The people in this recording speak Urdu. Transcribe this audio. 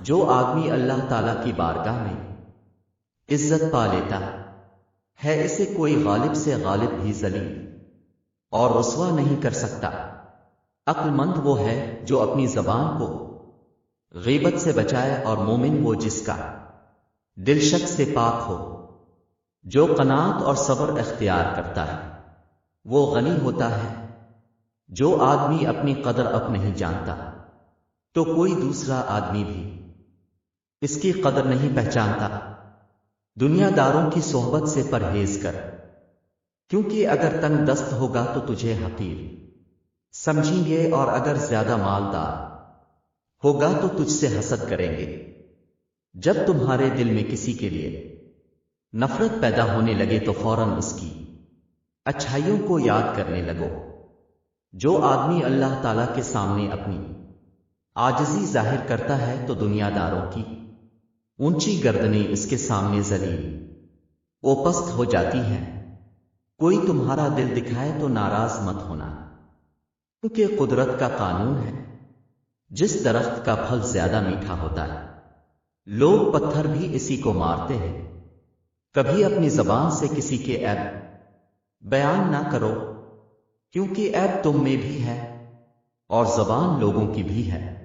جو آدمی اللہ تعالیٰ کی بارگاہ میں عزت پا لیتا ہے اسے کوئی غالب سے غالب بھی ذلیل اور رسوا نہیں کر سکتا۔ عقل مند وہ ہے جو اپنی زبان کو غیبت سے بچائے، اور مومن وہ جس کا دل شک سے پاک ہو۔ جو قناعت اور صبر اختیار کرتا ہے وہ غنی ہوتا ہے۔ جو آدمی اپنی قدر اب نہیں جانتا تو کوئی دوسرا آدمی بھی اس کی قدر نہیں پہچانتا۔ دنیا داروں کی صحبت سے پرہیز کر، کیونکہ اگر تنگ دست ہوگا تو تجھے حقیر سمجھیں گے، اور اگر زیادہ مالدار ہوگا تو تجھ سے حسد کریں گے۔ جب تمہارے دل میں کسی کے لیے نفرت پیدا ہونے لگے تو فوراً اس کی اچھائیوں کو یاد کرنے لگو۔ جو آدمی اللہ تعالیٰ کے سامنے اپنی عاجزی ظاہر کرتا ہے تو دنیا داروں کی اونچی گردنیں اس کے سامنے ذلیل و پست ہو جاتی ہیں۔ کوئی تمہارا دل دکھائے تو ناراض مت ہونا، کیونکہ قدرت کا قانون ہے جس درخت کا پھل زیادہ میٹھا ہوتا ہے لوگ پتھر بھی اسی کو مارتے ہیں۔ کبھی اپنی زبان سے کسی کے عیب بیان نہ کرو، کیونکہ عیب تم میں بھی ہے اور زبان لوگوں کی بھی ہے۔